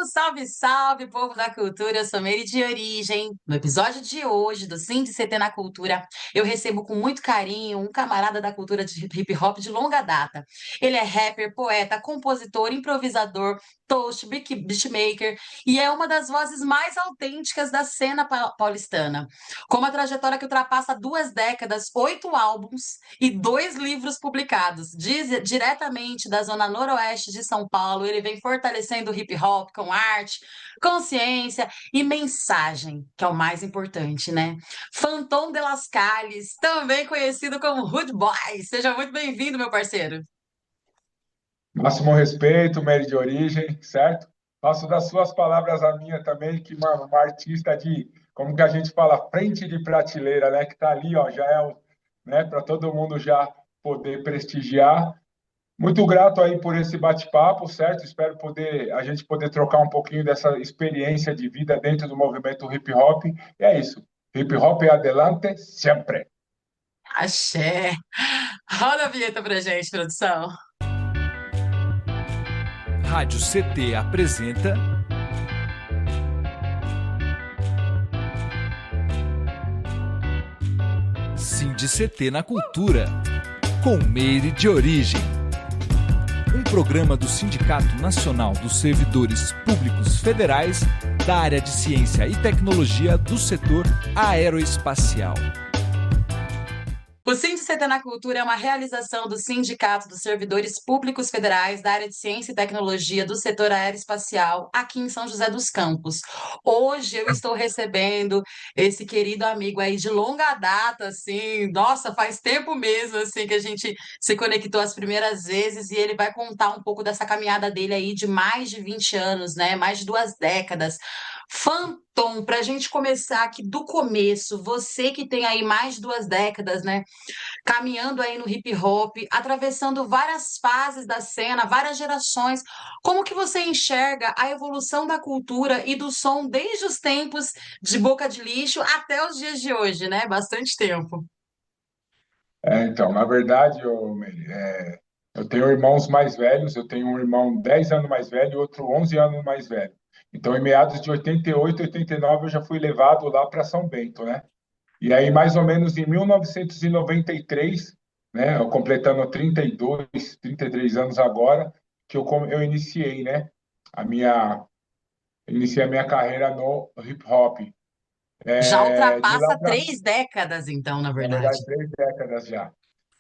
Salve, salve, povo da cultura! Eu sou Meire de Origem. No episódio de hoje do Sim de CT na Cultura, eu recebo com muito carinho um camarada da cultura de hip hop de longa data. Ele é rapper, poeta, compositor, improvisador, toast, beatmaker e é uma das vozes mais autênticas da cena paulistana. Com uma trajetória que ultrapassa 2 décadas, 8 álbuns e 2 livros publicados, diretamente da zona noroeste de São Paulo, ele vem fortalecendo o hip hop com arte, consciência e mensagem, que é o mais importante, né? Fantom de Las Calles, também conhecido como Hood Boy. Seja muito bem-vindo, meu parceiro. Máximo respeito, Mary de origem, certo? Faço das suas palavras a minha também, que uma artista de, como que a gente fala, frente de prateleira, né? Que tá ali, ó, já é, né, para todo mundo já poder prestigiar. Muito grato aí por esse bate-papo, certo? Espero a gente poder trocar um pouquinho dessa experiência de vida dentro do movimento hip hop. E é isso. Hip hop é adelante sempre. Axé! Roda a vinheta pra gente, produção. Rádio CT apresenta Sim de CT na Cultura, com Meire de Origem. Um programa do Sindicato Nacional dos Servidores Públicos Federais da área de Ciência e Tecnologia do setor aeroespacial. O Sim de CT na Cultura é uma realização do Sindicato dos Servidores Públicos Federais da área de Ciência e Tecnologia do setor aeroespacial aqui em São José dos Campos. Hoje eu estou recebendo esse querido amigo aí de longa data, assim, nossa, faz tempo mesmo, assim, que a gente se conectou as primeiras vezes e ele vai contar um pouco dessa caminhada dele aí de mais de 20 anos, né, mais de 2 décadas. Fantom, para a gente começar aqui do começo, você que tem aí mais de 2 décadas, né? Caminhando aí no hip hop, atravessando várias fases da cena, várias gerações. Como que você enxerga a evolução da cultura e do som desde os tempos de Boca de Lixo até os dias de hoje, né? Bastante tempo. Então, na verdade, eu tenho irmãos mais velhos, eu tenho um irmão 10 anos mais velho e outro 11 anos mais velho. Então, em meados de 88, 89, eu já fui levado lá para São Bento, né? E aí, mais ou menos em 1993, né, eu completando 32, 33 anos agora, eu iniciei, né, a minha, iniciei a minha carreira no hip hop. Já De lá ultrapassa para, 3 décadas, então, na na verdade. verdade, 3 décadas já.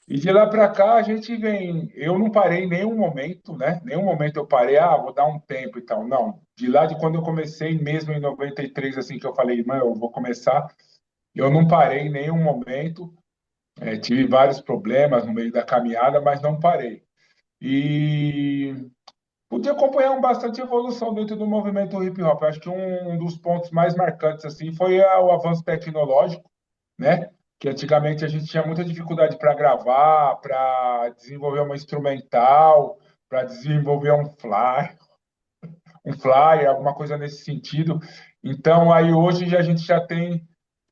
E de lá para cá a gente vem. Eu não parei em nenhum momento, né? Nenhum momento eu parei, vou dar um tempo e tal. Não. De lá de quando eu comecei, mesmo em 93, assim que eu falei, irmã, eu vou começar, eu não parei em nenhum momento. Tive vários problemas no meio da caminhada, mas não parei. E pude acompanhar bastante evolução dentro do movimento hip hop. Acho que um dos pontos mais marcantes assim foi o avanço tecnológico, né? Que antigamente a gente tinha muita dificuldade para gravar, para desenvolver uma instrumental, para desenvolver um flyer, alguma coisa nesse sentido. Então, aí hoje a gente já tem,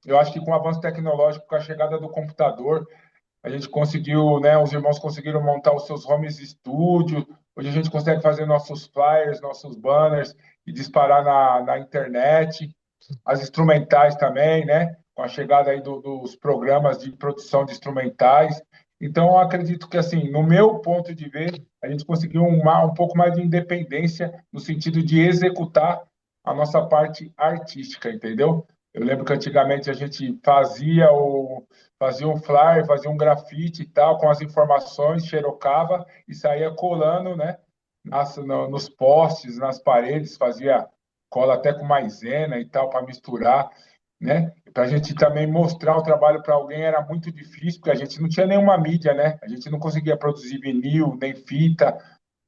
eu acho que com o avanço tecnológico, com a chegada do computador, a gente conseguiu, né? Os irmãos conseguiram montar os seus homes studio. Hoje a gente consegue fazer nossos flyers, nossos banners e disparar na internet. As instrumentais também, né? Com a chegada aí dos programas de produção de instrumentais. Então, eu acredito que, assim, no meu ponto de ver, a gente conseguiu um pouco mais de independência no sentido de executar a nossa parte artística, entendeu? Eu lembro que antigamente a gente fazia um flyer, fazia um grafite e tal, com as informações, xerocava e saía colando, né? Nos postes, nas paredes, fazia cola até com maisena e tal, para misturar, né? Para a gente também mostrar o trabalho para alguém era muito difícil, porque a gente não tinha nenhuma mídia, né? A gente não conseguia produzir vinil, nem fita.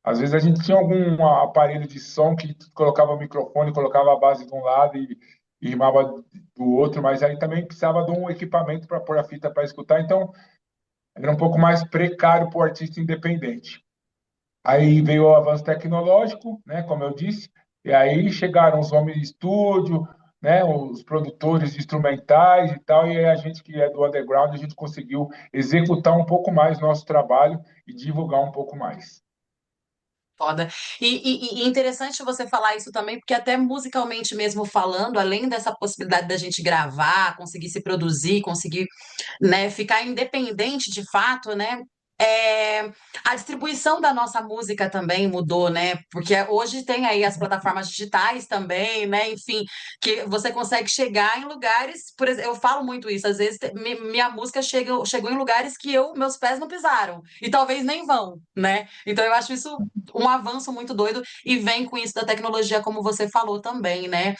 Às vezes a gente tinha algum aparelho de som que colocava o microfone, colocava a base de um lado e rimava do outro, mas aí também precisava de um equipamento para pôr a fita para escutar, então era um pouco mais precário para o artista independente. Aí veio o avanço tecnológico, né, como eu disse, e aí chegaram os home studio, né, os produtores instrumentais e tal, e aí a gente que é do underground, a gente conseguiu executar um pouco mais nosso trabalho e divulgar um pouco mais. Foda. E interessante você falar isso também, porque até musicalmente mesmo falando, além dessa possibilidade da gente gravar, conseguir se produzir, conseguir, né, ficar independente de fato, né? é, a distribuição da nossa música também mudou, né? Porque hoje tem aí as plataformas digitais também, né? Enfim, que você consegue chegar em lugares, por exemplo, eu falo muito isso, às vezes minha música chegou em lugares que meus pés não pisaram, e talvez nem vão, né? Então eu acho isso um avanço muito doido, e vem com isso da tecnologia, como você falou também, né?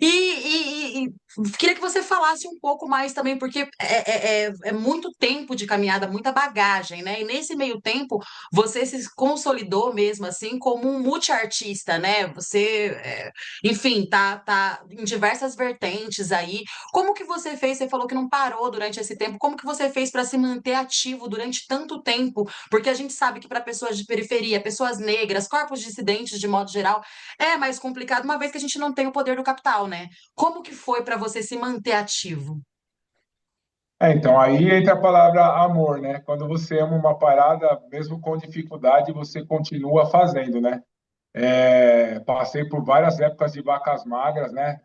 E queria que você falasse um pouco mais também, porque é muito tempo de caminhada, muita bagagem, né? E nesse meio tempo, você se consolidou mesmo assim como um multiartista, né? Você, enfim, tá em diversas vertentes aí. Como que você fez? Você falou que não parou durante esse tempo. Como que você fez para se manter ativo durante tanto tempo? Porque a gente sabe que para pessoas de periferia, pessoas negras, corpos dissidentes de modo geral, é mais complicado, uma vez que a gente não tem o poder do capital, né? Como que foi para você se manter ativo? Então, aí entra a palavra amor, né? Quando você ama uma parada, mesmo com dificuldade, você continua fazendo, né? Passei por várias épocas de vacas magras, né?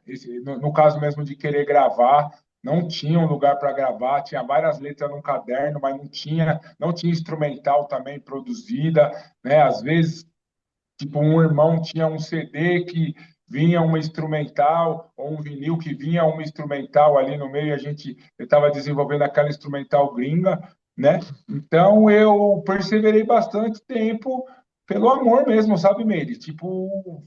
No caso mesmo de querer gravar, não tinha um lugar para gravar, tinha várias letras no caderno, mas não tinha instrumental também produzida, né? Às vezes, tipo, um irmão tinha um CD que vinha uma instrumental, ou um vinil que vinha uma instrumental ali no meio, eu estava desenvolvendo aquela instrumental gringa, né? Então eu perseverei bastante tempo pelo amor mesmo, sabe, Meire? Tipo,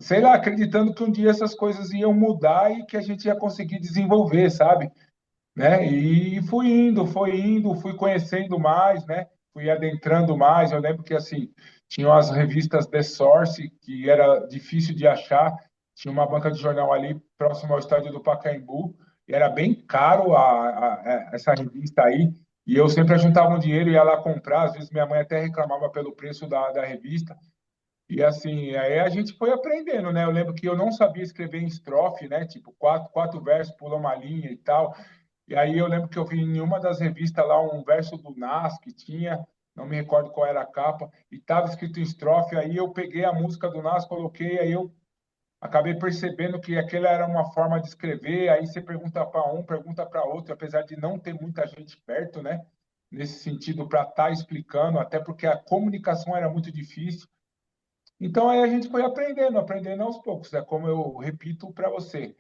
sei lá, acreditando que um dia essas coisas iam mudar e que a gente ia conseguir desenvolver, sabe? Né? E fui indo, fui conhecendo mais, né? Fui adentrando mais. Eu lembro que assim tinham as revistas The Source, que era difícil de achar. Tinha uma banca de jornal ali próximo ao estádio do Pacaembu e era bem caro essa revista aí. E eu sempre juntava um dinheiro e ia lá comprar. Às vezes minha mãe até reclamava pelo preço da revista. E assim, aí a gente foi aprendendo, né? Eu lembro que eu não sabia escrever em estrofe, né? Tipo, quatro versos, pula uma linha e tal. E aí eu lembro que eu vi em uma das revistas lá um verso do Nas que tinha, não me recordo qual era a capa, e estava escrito em estrofe. Aí eu peguei a música do Nas, coloquei, aí eu acabei percebendo que aquela era uma forma de escrever. Aí você pergunta para um, pergunta para outro, apesar de não ter muita gente perto, né? Nesse sentido, para estar explicando, até porque a comunicação era muito difícil. Então aí a gente foi aprendendo aos poucos. É como eu repito para você,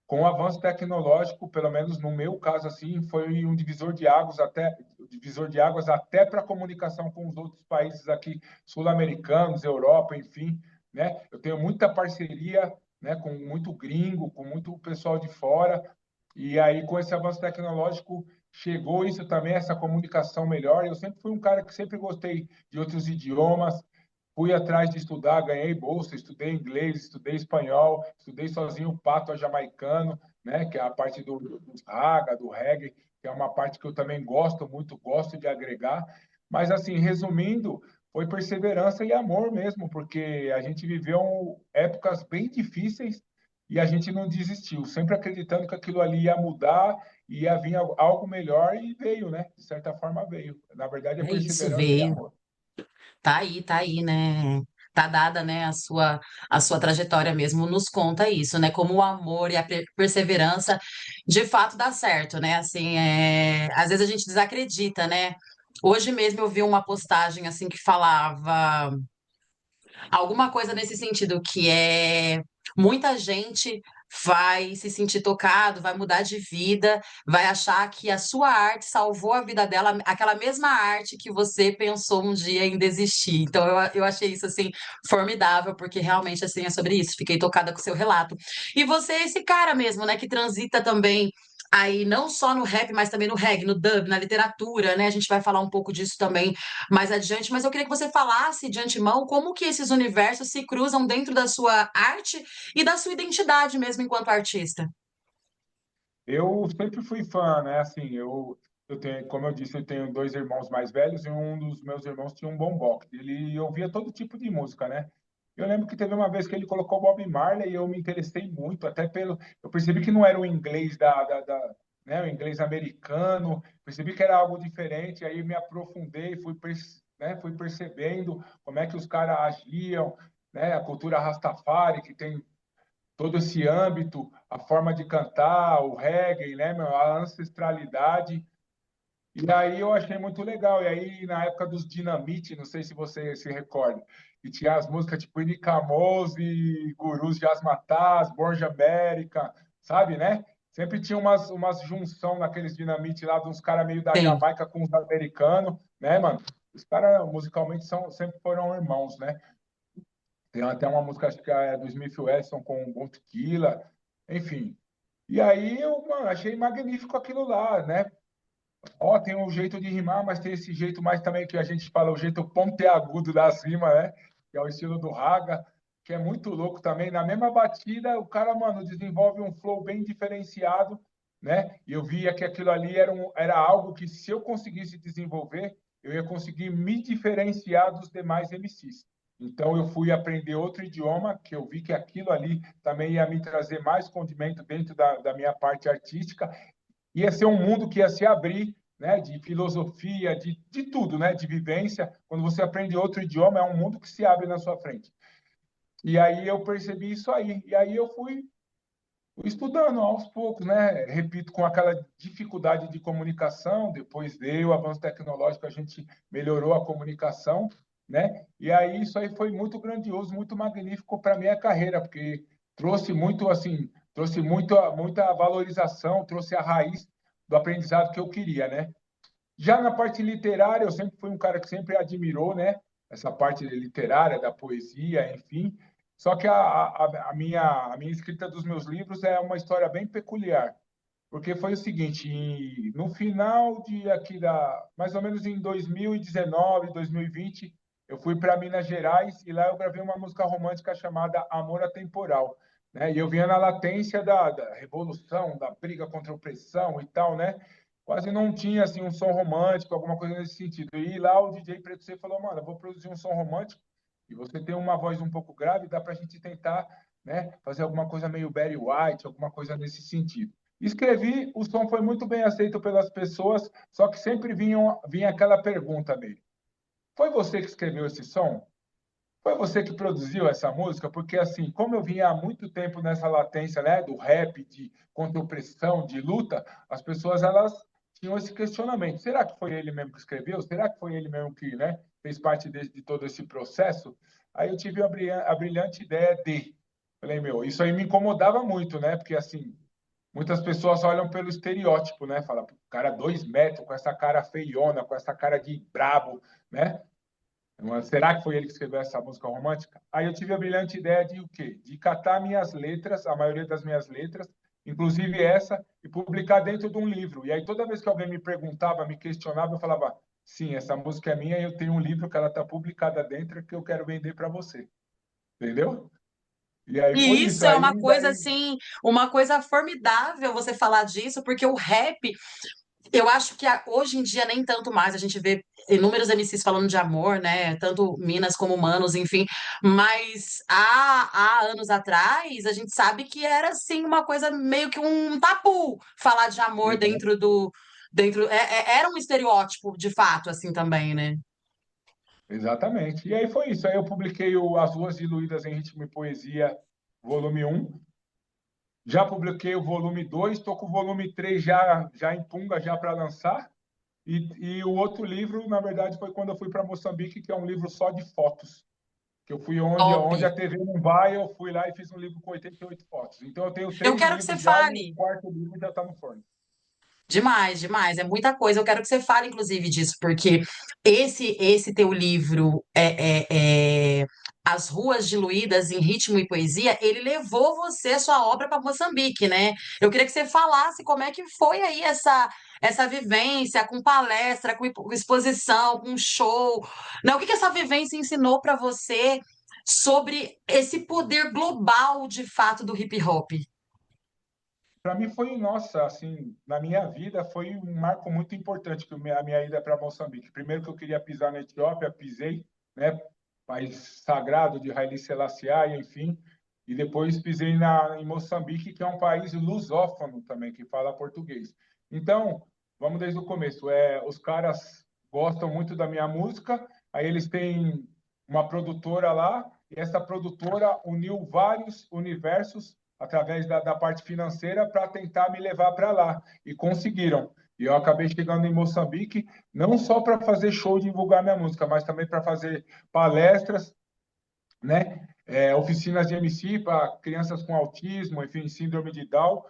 com o avanço tecnológico, pelo menos no meu caso assim, foi um divisor de águas até para a comunicação com os outros países aqui sul-americanos, Europa, enfim, né? Eu tenho muita parceria, né, com muito gringo, com muito pessoal de fora, e aí com esse avanço tecnológico chegou isso também, essa comunicação melhor. Eu sempre fui um cara que sempre gostei de outros idiomas, fui atrás de estudar, ganhei bolsa, estudei inglês, estudei espanhol, estudei sozinho o pato jamaicano, né, que é a parte do raga, do reggae, que é uma parte que eu também gosto muito, gosto de agregar. Mas, assim, resumindo, foi perseverança e amor mesmo, porque a gente viveu épocas bem difíceis e a gente não desistiu, sempre acreditando que aquilo ali ia mudar, ia vir algo melhor e veio, né? De certa forma veio. Na verdade, é É isso, perseverança e veio. amor. Tá aí, né? Tá dada, né, a sua trajetória mesmo, nos conta isso, né? Como o amor e a perseverança de fato dá certo, né? Assim, às vezes a gente desacredita, né? Hoje mesmo eu vi uma postagem assim que falava alguma coisa nesse sentido, que é muita gente vai se sentir tocado, vai mudar de vida, vai achar que a sua arte salvou a vida dela, aquela mesma arte que você pensou um dia em desistir. Então eu achei isso assim formidável, porque realmente assim é sobre isso. Fiquei tocada com o seu relato. E você é esse cara mesmo, né, que transita também aí não só no rap, mas também no reggae, no dub, na literatura, né? A gente vai falar um pouco disso também mais adiante, mas eu queria que você falasse de antemão como que esses universos se cruzam dentro da sua arte e da sua identidade mesmo enquanto artista. Eu sempre fui fã, né? Assim, eu tenho, como eu disse, eu tenho dois irmãos mais velhos e um dos meus irmãos tinha um boombox. Ele ouvia todo tipo de música, né? Eu lembro que teve uma vez que ele colocou Bob Marley e eu me interessei muito, até pelo. Eu percebi que não era o inglês né, o inglês americano, percebi que era algo diferente, aí me aprofundei, fui né, fui percebendo como é que os caras agiam, né, a cultura Rastafari, que tem todo esse âmbito, a forma de cantar, o reggae, né, meu, a ancestralidade. E aí eu achei muito legal. E aí, na época dos Dinamite, não sei se você se recorda, e tinha as músicas tipo Ini Kamoze, Gurus de Asmataz, Borja América, sabe, né? Sempre tinha umas junção naqueles Dinamite lá, de uns caras meio da Sim. Jamaica com os americanos, né, mano? Os caras, musicalmente, sempre foram irmãos, né? Tem até uma música, acho que é do Smith Wesson com o Bon Tequila, enfim. E aí eu, mano, achei magnífico aquilo lá, né? Ó, tem um jeito de rimar, mas tem esse jeito mais também que a gente fala, o jeito pontiagudo das rimas, né? Que é o estilo do Raga, que é muito louco também. Na mesma batida, o cara, mano, desenvolve um flow bem diferenciado, né? E eu via que aquilo ali era algo que, se eu conseguisse desenvolver, eu ia conseguir me diferenciar dos demais MCs. Então, eu fui aprender outro idioma, que eu vi que aquilo ali também ia me trazer mais condimento dentro da minha parte artística, ia ser um mundo que ia se abrir, né, de filosofia, de tudo, né, de vivência. Quando você aprende outro idioma, é um mundo que se abre na sua frente. E aí eu percebi isso aí. E aí eu fui estudando aos poucos, né? Repito, com aquela dificuldade de comunicação, depois veio o avanço tecnológico, a gente melhorou a comunicação, né? E aí isso aí foi muito grandioso, muito magnífico para a minha carreira, porque trouxe muito, assim, trouxe muita valorização, trouxe a raiz do aprendizado que eu queria, né? Já na parte literária, eu sempre fui um cara que sempre admirou, né? Essa parte literária, da poesia, enfim. Só que a minha escrita dos meus livros é uma história bem peculiar, porque foi o seguinte: no final de aqui mais ou menos em 2019, 2020, eu fui para Minas Gerais e lá eu gravei uma música romântica chamada Amor Atemporal, né? E eu vinha na latência da revolução, da briga contra a opressão e tal, né? Quase não tinha assim um som romântico, alguma coisa nesse sentido. E lá o DJ Preto C falou: mano, eu vou produzir um som romântico e você tem uma voz um pouco grave, dá para a gente tentar, né, fazer alguma coisa meio Barry White, alguma coisa nesse sentido. Escrevi, o som foi muito bem aceito pelas pessoas, só que sempre vinha aquela pergunta dele: foi você que escreveu esse som? Foi você que produziu essa música? Porque, assim, como eu vinha há muito tempo nessa latência, né, do rap, de contra-opressão, de luta, as pessoas, elas tinham esse questionamento. Será que foi ele mesmo que escreveu? Será que foi ele mesmo que, né, fez parte de todo esse processo? Aí eu tive a brilhante ideia de... Falei, meu, isso aí me incomodava muito, né? Porque, assim, muitas pessoas olham pelo estereótipo, né? Fala, cara, 2 metros, com essa cara feiona, com essa cara de brabo, né? Será que foi ele que escreveu essa música romântica? Aí eu tive a brilhante ideia de o quê? De catar minhas letras, a maioria das minhas letras, inclusive essa, e publicar dentro de um livro. E aí toda vez que alguém me perguntava, me questionava, eu falava: sim, essa música é minha e eu tenho um livro que ela está publicada dentro que eu quero vender para você. Entendeu? E aí foi E isso isso. é Aí uma coisa daí, assim, uma coisa formidável você falar disso, porque o rap, eu acho que hoje em dia nem tanto mais, a gente vê inúmeros MCs falando de amor, né? Tanto Minas como Manos, enfim. Mas há anos atrás, a gente sabe que era assim uma coisa meio que um tabu falar de amor dentro do. Era um estereótipo, de fato, assim também, né? exatamente. E aí foi isso. Aí eu publiquei As Ruas Diluídas em Ritmo e Poesia, volume 1. Já publiquei o volume 2, estou com o volume 3 já em punga, já para lançar. E o outro livro, na verdade, foi quando eu fui para Moçambique, que é um livro só de fotos. Que eu fui Top. onde a TV não vai, eu fui lá e fiz um livro com 88 fotos. Então eu tenho Eu três quero que você livros já e o fale. quarto livro já está no forno. Demais, demais, é muita coisa. Eu quero que você fale, inclusive, disso, porque esse teu livro As Ruas Diluídas em Ritmo e Poesia, ele levou você, a sua obra, para Moçambique, né? Eu queria que você falasse como é que foi aí essa vivência com palestra, com exposição, com show, né? O que essa vivência ensinou para você sobre esse poder global, de fato, do hip hop? Para mim foi, nossa, assim, na minha vida foi um marco muito importante que a minha ida para Moçambique. Primeiro que eu queria pisar na Etiópia, pisei, né? País sagrado de Haile Selassie, enfim. E depois pisei em Moçambique, que é um país lusófono também, que fala português. Então, vamos desde o começo. Os caras gostam muito da minha música Aí eles têm uma produtora lá, e essa produtora uniu vários universos através da parte financeira para tentar me levar para lá. E conseguiram. E eu acabei chegando em Moçambique, não só para fazer show e divulgar minha música, mas também para fazer palestras, né? Oficinas de MC para crianças com autismo, enfim, síndrome de Down,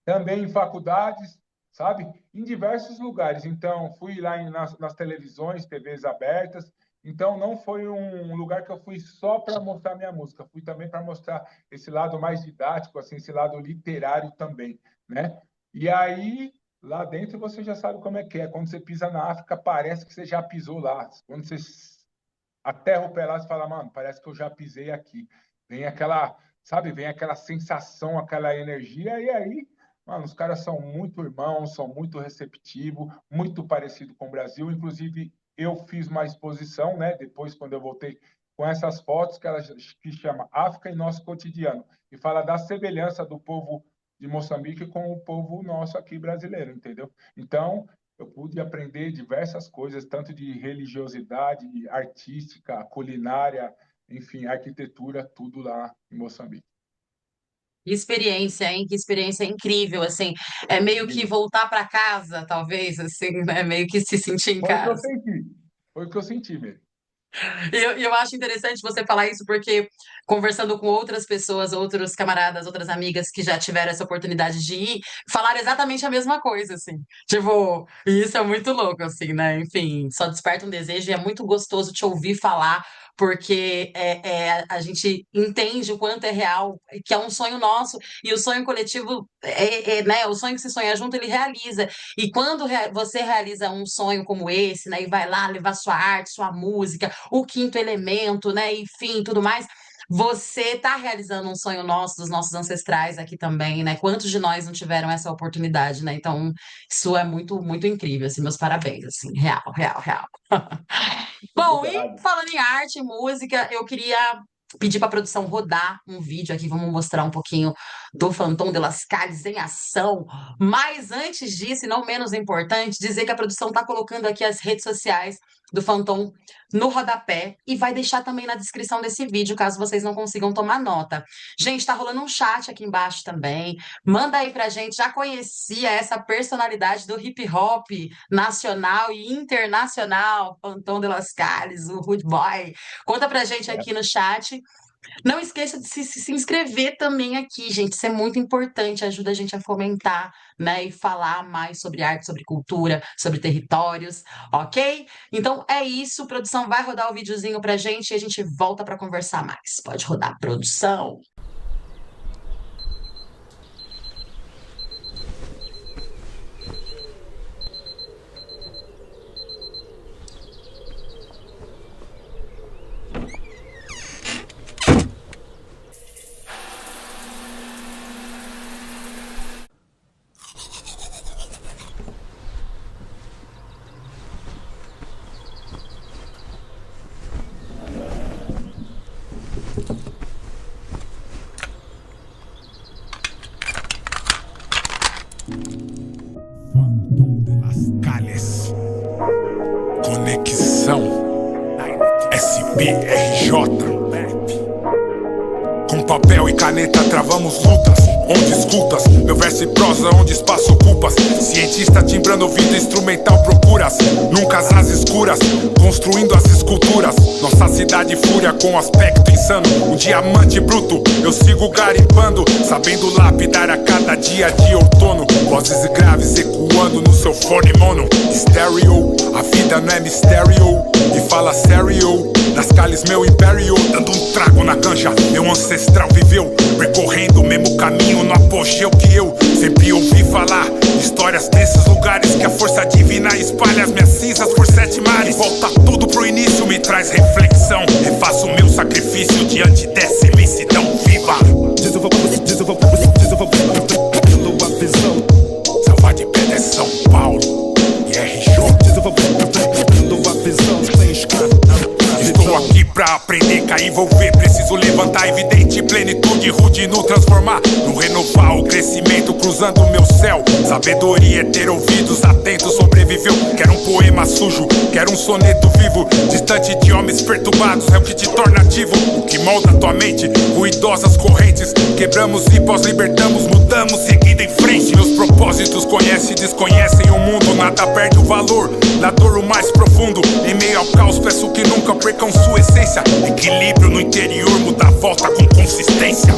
também em faculdades, sabe? Em diversos lugares. Então, fui lá nas televisões, TVs abertas. Então, não foi um lugar que eu fui só para mostrar minha música, fui também para mostrar esse lado mais didático, assim, esse lado literário também, né? E aí, lá dentro, você já sabe como é que é. Quando você pisa na África, parece que você já pisou lá. Quando você aterra o pé lá, você fala, mano, parece que eu já pisei aqui. Vem aquela, sabe, vem aquela sensação, aquela energia, e aí, mano, os caras são muito irmãos, são muito receptivos, muito parecido com o Brasil. Inclusive, eu fiz uma exposição, né, depois, quando eu voltei, com essas fotos que chama África em Nosso Cotidiano, e fala da semelhança do povo de Moçambique com o povo nosso aqui brasileiro, entendeu? Então, eu pude aprender diversas coisas, tanto de religiosidade, artística, culinária, enfim, arquitetura, tudo lá em Moçambique. Que experiência, hein? Que experiência incrível, assim. É meio que voltar para casa, talvez, assim, né? Meio que se sentir em Foi o que eu casa. senti. Foi o que eu senti mesmo. E eu acho interessante você falar isso, porque conversando com outras pessoas, outros camaradas, outras amigas que já tiveram essa oportunidade de ir, falaram exatamente a mesma coisa, assim. Tipo, e isso é muito louco, assim, né? Enfim, só desperta um desejo e é muito gostoso te ouvir falar, porque a gente entende o quanto é real, que é um sonho nosso, e o sonho coletivo, né? O sonho que se sonha junto, ele realiza. E quando você realiza um sonho como esse, né? E vai lá levar sua arte, sua música, o quinto elemento, né? Enfim, tudo mais. Você está realizando um sonho nosso, dos nossos ancestrais aqui também, né? Quantos de nós não tiveram essa oportunidade, né? Então, isso é muito, muito incrível, assim, meus parabéns, assim, real, real, real. Bom, e Obrigado. falando em arte e música, eu queria pedir para a produção rodar um vídeo aqui, vamos mostrar um pouquinho do Fantôme de Las Calles em ação. Mas antes disso, e não menos importante, dizer que a produção está colocando aqui as redes sociais do Fantôme no rodapé e vai deixar também na descrição desse vídeo, caso vocês não consigam tomar nota. Gente, tá rolando um chat aqui embaixo também. Manda aí pra gente, já conhecia essa personalidade do hip hop nacional e internacional, Fantôme de Las Calles, o Rude Boy. Conta pra gente aqui no chat. Não esqueça de se inscrever também aqui, gente. Isso é muito importante, ajuda a gente a fomentar, né? E falar mais sobre arte, sobre cultura, sobre territórios, ok? Então é isso, produção vai rodar o videozinho pra gente e a gente volta para conversar mais. Pode rodar, produção. Fantôme de Las Calles. Conexão SBRJ. Com papel e caneta travamos lutas, onde escutas meu verso e prosa, onde espaço ocupas. Cientista timbrando vida instrumental procuras, nunca as escuras, construindo as esculturas. Nossa cidade fúria com aspecto insano, um diamante bruto, eu sigo garimpando, sabendo lapidar a cada dia de outono. Vozes graves ecoando no seu fone mono. Stereo, a vida não é mistério, e fala sério. Das Calles meu império, dando um trago na canja. Meu ancestral viveu, percorrendo o mesmo caminho no apogeu que eu sempre ouvi falar. Histórias desses lugares que a força divina espalha as minhas cinzas por 7 mares. Volta tudo pro início, me traz reflexão. Refaço meu sacrifício diante dessa imensidão viva. Selva de Pedra é São Paulo e RJ. Estou aqui pra aprender, cair, envolver. Preciso levantar, evidente, pleno atitude rude no transformar, no renovar o crescimento, cruzando o meu céu. Sabedoria é ter ouvidos atentos, sobreviveu. Quero um poema sujo, quero um soneto vivo, distante de homens perturbados, é o que te torna ativo. O que molda tua mente, ruidosas correntes, quebramos e pós-libertamos, mudamos, seguindo em frente. Meus propósitos conhecem e desconhecem o mundo, nada perde o valor, na dor o mais profundo. Em meio ao caos peço que nunca percam sua essência. Equilíbrio no interior, muda a volta com consistência.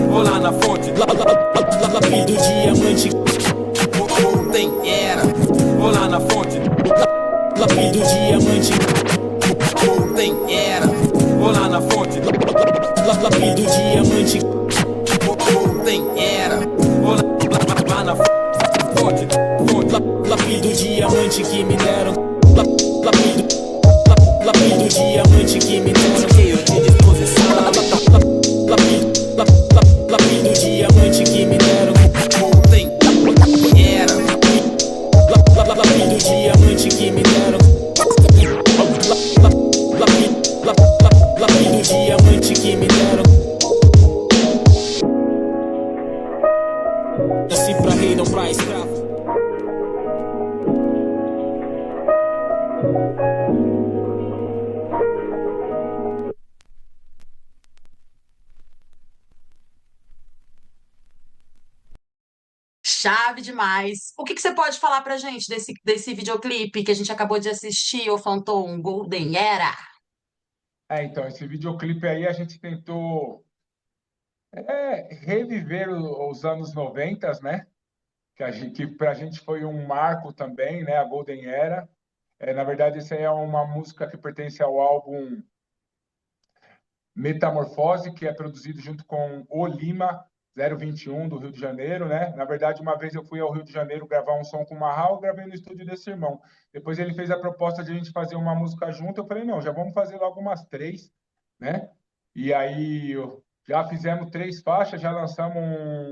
Vou lá na fonte, lapido diamante, tem era. Vou lá na fonte, lapido diamante, tem era. Vou lá na fonte, lapido diamante, tem era. Vou lá na fonte, lapido diamante que me deram, lapido diamante que me deram. Cheio de disposição, lapido diamante que me deram. Tem era. Lapido diamante que me deram. Lapido diamante que me deram. Nasci pra rei, não pra escravo. Chave demais. O que você pode falar pra gente desse videoclipe que a gente acabou de assistir, O Phantom Golden Era? Então, esse videoclipe aí a gente tentou reviver os anos 90, né? Que pra gente foi um marco também, né? A Golden Era. Na verdade, essa aí é uma música que pertence ao álbum Metamorfose, que é produzido junto com o Lima 021 do Rio de Janeiro, né? Na verdade, uma vez eu fui ao Rio de Janeiro gravar um som com o Marral, gravei no estúdio desse irmão. Depois ele fez a proposta de a gente fazer uma música junto, eu falei, não, já vamos fazer logo umas 3, né? E aí já fizemos 3 faixas, já lançamos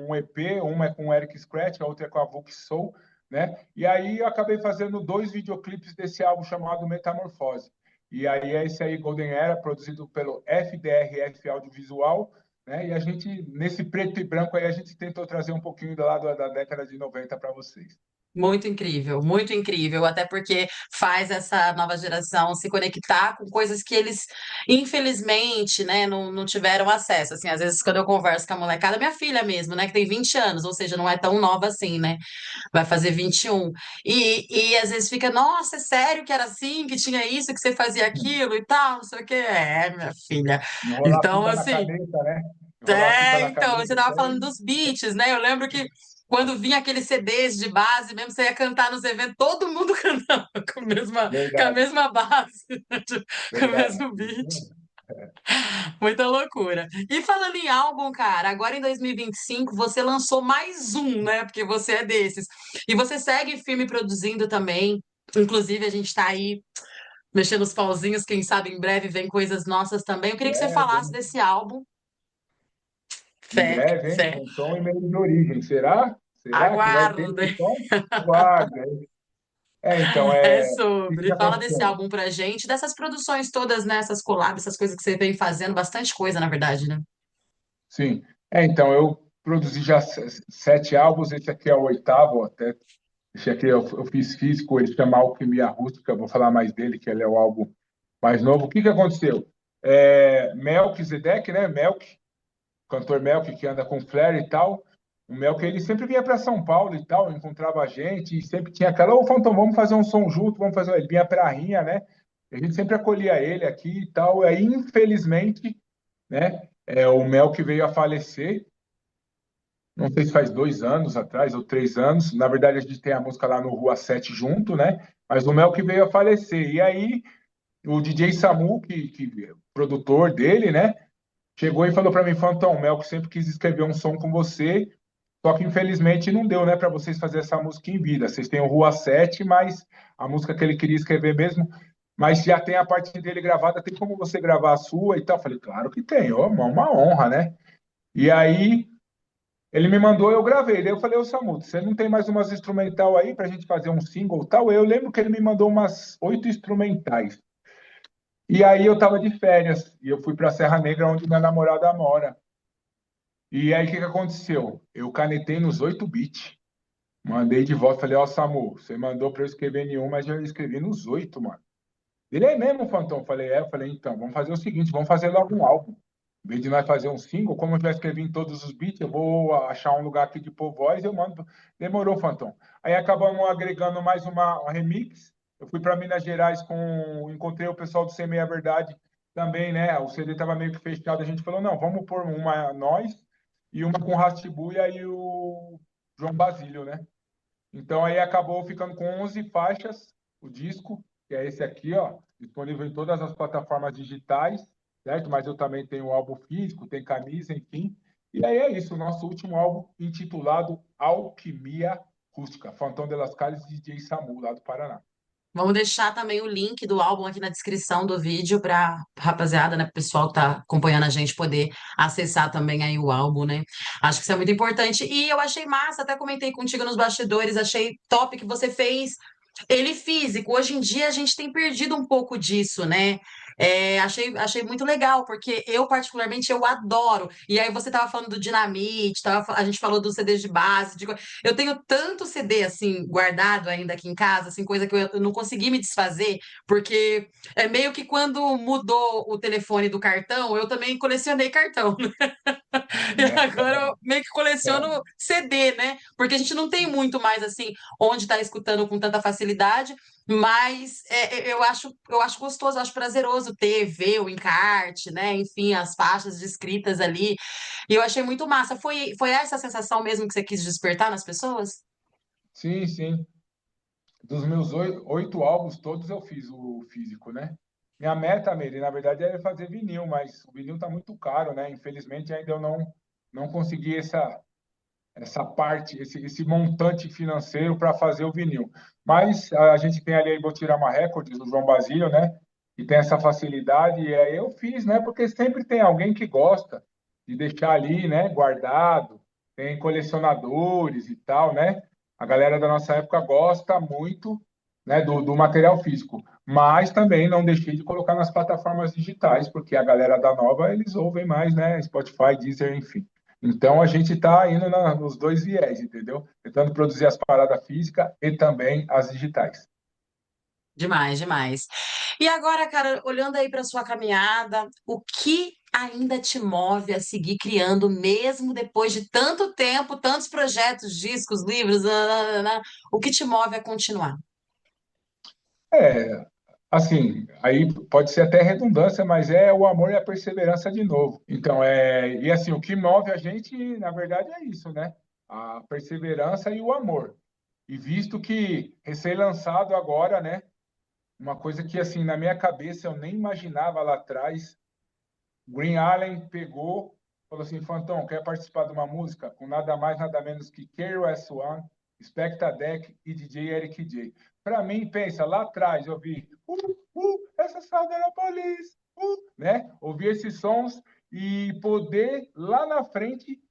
um EP, uma é com o Eric Scratch, a outra é com a Vux Soul, né? E aí eu acabei fazendo 2 videoclipes desse álbum chamado Metamorfose. E aí é esse aí, Golden Era, produzido pelo FDRF Audiovisual, né? E a gente, nesse preto e branco aí, a gente tentou trazer um pouquinho do lado da década de 90 para vocês. Muito incrível, até porque faz essa nova geração se conectar com coisas que eles, infelizmente, né, não tiveram acesso. Assim, às vezes, quando eu converso com a molecada, minha filha mesmo, né, que tem 20 anos, ou seja, não é tão nova assim, né, vai fazer 21. E às vezes fica, nossa, é sério que era assim, que tinha isso, que você fazia aquilo e tal, não sei o quê. Minha filha. Enrolar a Então, fita na assim. cabeça, né? Enrolar a fita na Então, você cabeça. estava falando dos beats, né? Eu lembro que quando vinha aqueles CDs de base, mesmo você ia cantar nos eventos, todo mundo cantava com a Verdade, mesma base, né? Com o verdade. mesmo beat. Muita loucura. E falando em álbum, cara, agora em 2025 você lançou mais um, né? Porque você é desses. E você segue firme produzindo também. Inclusive, a gente tá aí mexendo os pauzinhos, quem sabe em breve vem coisas nossas também. Eu queria que você falasse desse álbum. Em Fé, breve, hein? fé. Com som e meio de origem. Será? Será que vai ter Aguarde. esse som? Aguarde. Então, É o que sobre. está Fala desse acontecendo? álbum pra gente, dessas produções todas, né? Essas collabs, essas coisas que você vem fazendo, bastante coisa, na verdade, né? Sim. Então, eu produzi já 7 álbuns, esse aqui é o 8º, até. Esse aqui eu fiz físico, ele chama Alquimia Rústica, vou falar mais dele, que ele é o álbum mais novo. O que aconteceu? Melquisedeque, né? Cantor Melk, que anda com Flair e tal. O Melk, ele sempre vinha para São Paulo e tal, encontrava a gente, e sempre tinha aquela, ô, Fantão, vamos fazer um som junto, vamos fazer. Ele vinha para a Rinha, né? A gente sempre acolhia ele aqui e tal. E aí, infelizmente, né, o Melk veio a falecer. Não sei se faz 2 anos atrás ou 3 anos. Na verdade, a gente tem a música lá no Rua 7 junto, né? Mas o Melk veio a falecer. E aí, o DJ Samu, que produtor dele, né? Chegou e falou para mim, Fantão, o Melk sempre quis escrever um som com você, só que infelizmente não deu, né, para vocês fazer essa música em vida. Vocês têm o Rua 7, mas a música que ele queria escrever mesmo, mas já tem a parte dele gravada, tem como você gravar a sua e tal? Eu falei, claro que tem, ó, uma honra, né? E aí ele me mandou, eu gravei. Daí eu falei, ô Samu, você não tem mais umas instrumental aí pra gente fazer um single e tal? Eu lembro que ele me mandou umas 8 instrumentais. E aí eu tava de férias e eu fui para Serra Negra, onde minha namorada mora. E aí, o que que aconteceu? Eu canetei nos 8 bits. Mandei de volta, falei, ó, Samu, você mandou para eu escrever nenhum, mas eu escrevi nos 8, mano. Ele é mesmo, Fantão? Falei, é. Eu falei, então, vamos fazer o seguinte, vamos fazer logo um álbum. Em vez de nós fazer um single, como eu já escrevi em todos os beats, eu vou achar um lugar aqui de pôr voz e eu mando. Demorou, Fantão. Aí acabamos agregando mais uma remix. Eu fui para Minas Gerais com. Encontrei o pessoal do Sem Meia Verdade também, né? O CD estava meio que fechado. A gente falou, não, vamos pôr uma nós e uma com o Rastibuia e o João Basílio, né? Então aí acabou ficando com 11 faixas o disco, que é esse aqui, ó, disponível em todas as plataformas digitais, certo? Mas eu também tenho o álbum físico, tem camisa, enfim. E aí é isso, o nosso último álbum intitulado Alquimia Rústica, Fantão de las Calles e DJ Samu, lá do Paraná. Vamos deixar também o link do álbum aqui na descrição do vídeo para rapaziada, né, pro pessoal que tá acompanhando a gente poder acessar também aí o álbum, né? Acho que isso é muito importante. E eu achei massa, até comentei contigo nos bastidores, achei top que você fez ele físico. Hoje em dia a gente tem perdido um pouco disso, né? Achei muito legal, porque eu, particularmente, eu adoro. E aí você tava falando do Dinamite, a gente falou dos CDs de base. Eu tenho tanto CD, assim, guardado ainda aqui em casa, assim, coisa que eu não consegui me desfazer, porque é meio que quando mudou o telefone do cartão, eu também colecionei cartão. E agora eu meio que coleciono CD, né? Porque a gente não tem muito mais assim onde tá escutando com tanta facilidade, mas eu acho gostoso, eu acho prazeroso ter, ver o encarte, né? Enfim, as faixas descritas ali. E eu achei muito massa. Foi essa a sensação mesmo que você quis despertar nas pessoas? Sim, sim. Dos meus 8 álbuns, todos eu fiz o físico, né? Minha meta, Meire, na verdade, era fazer vinil, mas o vinil tá muito caro, né? Infelizmente, ainda eu não consegui essa parte, esse montante financeiro para fazer o vinil. Mas a gente tem ali a Ibotirama Records, do João Basílio, né? E tem essa facilidade, e aí eu fiz, né? Porque sempre tem alguém que gosta de deixar ali, né? Guardado, tem colecionadores e tal, né? A galera da nossa época gosta muito, né? Do material físico. Mas também não deixei de colocar nas plataformas digitais, porque a galera da nova, eles ouvem mais, né? Spotify, Deezer, enfim. Então a gente está indo nos dois viés, entendeu? Tentando produzir as paradas físicas e também as digitais. Demais, demais. E agora, cara, olhando aí para sua caminhada, o que ainda te move a seguir criando, mesmo depois de tanto tempo, tantos projetos, discos, livros, nananana, o que te move a continuar? É, assim, aí pode ser até redundância, mas é o amor e a perseverança de novo. Então, e assim, o que move a gente, na verdade, é isso, né? A perseverança e o amor. E visto que recém-lançado agora, né? Uma coisa que, assim, na minha cabeça eu nem imaginava lá atrás. Green Allen pegou, falou assim: Fantão, quer participar de uma música com nada mais, nada menos que KRS-One, Specta Deck e DJ Eric J. Para mim, pensa, lá atrás eu vi, essa saudade da Police, né? Ouvir esses sons e poder lá na frente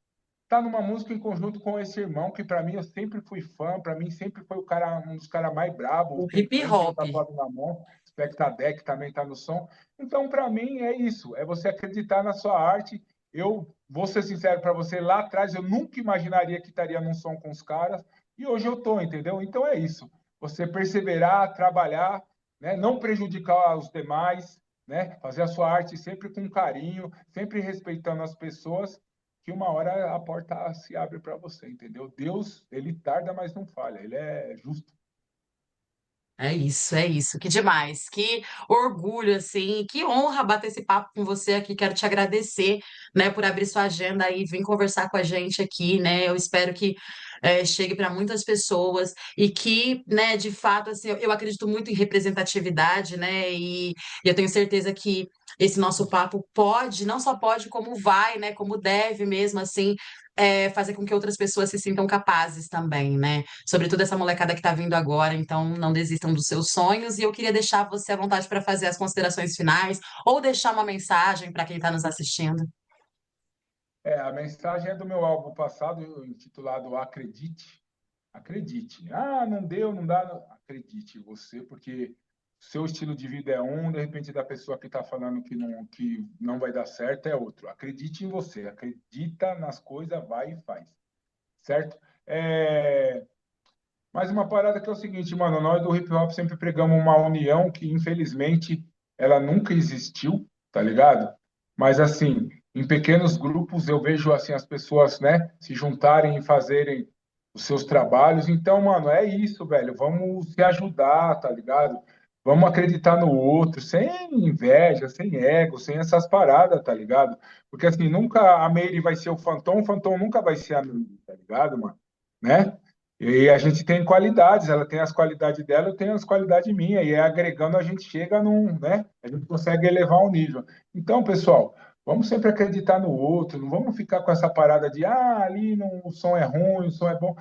estar numa música em conjunto com esse irmão, que para mim eu sempre fui fã, para mim sempre foi o cara, um dos caras mais bravos, O tem hip Franklin hop. tatuado na mão, Specta Deck também está no som. Então, para mim, é isso, é você acreditar na sua arte. Eu vou ser sincero para você, lá atrás eu nunca imaginaria que estaria num som com os caras, e hoje eu tô, entendeu? Então é isso, você perseverar, trabalhar, né? Não prejudicar os demais, né? Fazer a sua arte sempre com carinho, sempre respeitando as pessoas, que uma hora a porta se abre para você, entendeu? Deus, ele tarda, mas não falha, ele é justo. É isso, é isso. Que demais. Que orgulho, assim. Que honra bater esse papo com você aqui. Quero te agradecer, né, por abrir sua agenda e vir conversar com a gente aqui, né? Eu espero que chegue para muitas pessoas e que, né, de fato, assim, eu acredito muito em representatividade, né? E eu tenho certeza que esse nosso papo pode, não só pode, como vai, né? Como deve mesmo, assim, fazer com que outras pessoas se sintam capazes também, né? Sobretudo essa molecada que está vindo agora, então não desistam dos seus sonhos. E eu queria deixar você à vontade para fazer as considerações finais ou deixar uma mensagem para quem está nos assistindo. A mensagem é do meu álbum passado, intitulado Acredite. Acredite. Ah, não deu, não dá. Acredite você, porque seu estilo de vida é um, de repente da pessoa que está falando que não vai dar certo é outro. Acredite em você, acredita nas coisas, vai e faz, certo? Mas uma parada que é o seguinte, mano, nós do hip hop sempre pregamos uma união que, infelizmente, ela nunca existiu, tá ligado? Mas, assim, em pequenos grupos eu vejo, assim, as pessoas, né, se juntarem e fazerem os seus trabalhos. Então, mano, é isso, velho. Vamos se ajudar, tá ligado? Vamos acreditar no outro, sem inveja, sem ego, sem essas paradas, tá ligado? Porque, assim, nunca a Meire vai ser o Phantom nunca vai ser a Meire, tá ligado, mano? Né? E a gente tem qualidades, ela tem as qualidades dela, eu tenho as qualidades minhas, e agregando a gente chega num, né? A gente consegue elevar o nível. Então, pessoal, vamos sempre acreditar no outro, não vamos ficar com essa parada de, ali não, o som é ruim, o som é bom.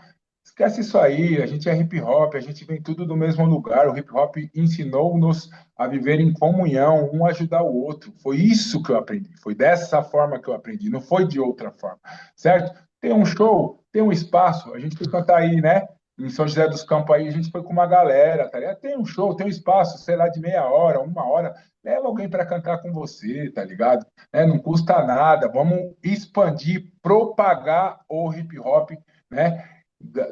Esquece isso aí, a gente é hip hop, a gente vem tudo do mesmo lugar, o hip hop ensinou-nos a viver em comunhão, um ajudar o outro. Foi isso que eu aprendi, foi dessa forma que eu aprendi, não foi de outra forma, certo? Tem um show, tem um espaço, a gente foi cantar aí, né? Em São José dos Campos aí, a gente foi com uma galera, tá ligado? Tem um show, tem um espaço, sei lá, de meia hora, uma hora, leva alguém para cantar com você, tá ligado? Não custa nada, vamos expandir, propagar o hip hop, né?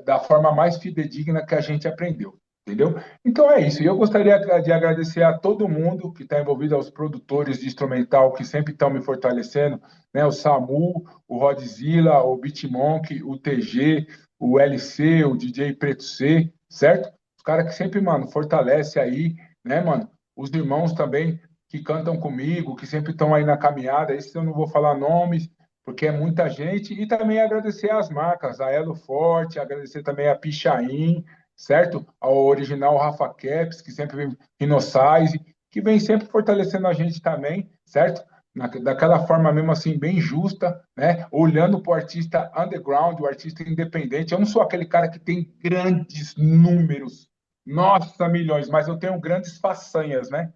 Da forma mais fidedigna que a gente aprendeu, entendeu? Então é isso, e eu gostaria de agradecer a todo mundo que está envolvido, aos produtores de instrumental que sempre estão me fortalecendo, né? O Samu, o Rodzilla, o Beatmonk, o TG, o LC, o DJ Preto C, certo? Os caras que sempre, mano, fortalece aí, né, mano? Os irmãos também que cantam comigo, que sempre estão aí na caminhada, esses eu não vou falar nomes, porque é muita gente, e também agradecer às marcas, a Elo Forte, agradecer também a Pichain, certo? Ao original Rafa Caps, que sempre vem, Rhinosize, que vem sempre fortalecendo a gente também, certo? Daquela forma mesmo assim, bem justa, né? Olhando para o artista underground, o artista independente. Eu não sou aquele cara que tem grandes números, nossa, milhões, mas eu tenho grandes façanhas, né?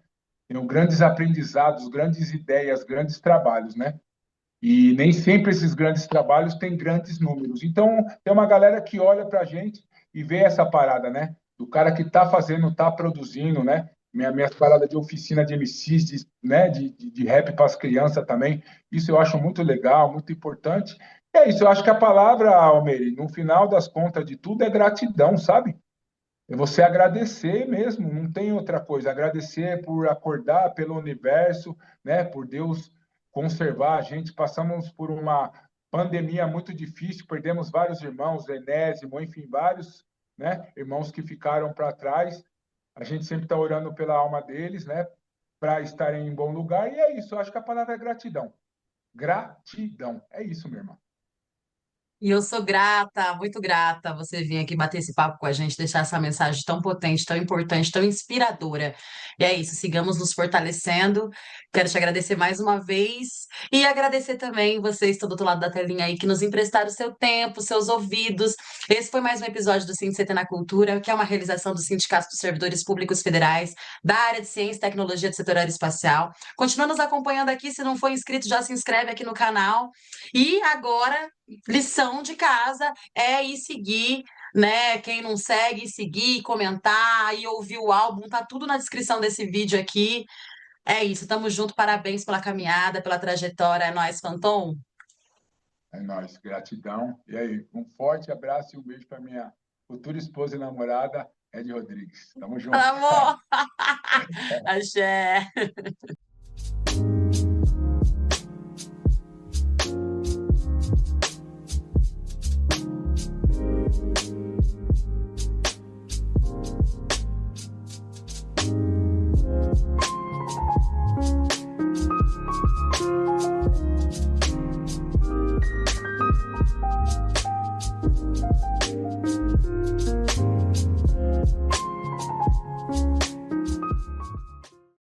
Tenho grandes aprendizados, grandes ideias, grandes trabalhos, né? E nem sempre esses grandes trabalhos têm grandes números. Então, tem uma galera que olha para a gente e vê essa parada, né? Do cara que está fazendo, está produzindo, né? Minhas paradas de oficina de MCs, né? de rap para as crianças também. Isso eu acho muito legal, muito importante. E é isso, eu acho que a palavra, Almeida, no final das contas de tudo, é gratidão, sabe? É você agradecer mesmo, não tem outra coisa. Agradecer por acordar, pelo universo, né? Por Deus conservar a gente. Passamos por uma pandemia muito difícil, perdemos vários irmãos, Enésimo, enfim, vários, né, irmãos que ficaram para trás. A gente sempre está orando pela alma deles, né, para estarem em bom lugar, e é isso. Eu acho que a palavra é gratidão. Gratidão. É isso, meu irmão. E eu sou grata, muito grata você vir aqui bater esse papo com a gente, deixar essa mensagem tão potente, tão importante, tão inspiradora. E é isso, sigamos nos fortalecendo. Quero te agradecer mais uma vez e agradecer também vocês, todo do outro lado da telinha aí, que nos emprestaram o seu tempo, seus ouvidos. Esse foi mais um episódio do SINDCT na Cultura, que é uma realização do Sindicato dos Servidores Públicos Federais, da área de Ciência e Tecnologia do Setor Aeroespacial. Continua nos acompanhando aqui, se não for inscrito, já se inscreve aqui no canal. E agora, lição de casa é ir seguir, né? Quem não segue, seguir, comentar e ouvir o álbum, tá tudo na descrição desse vídeo aqui. É isso, tamo junto, parabéns pela caminhada, pela trajetória. É nóis, Phantom. É nóis, gratidão. E aí, um forte abraço e um beijo para minha futura esposa e namorada, Ed Rodrigues. Tamo junto. Amor! Axé!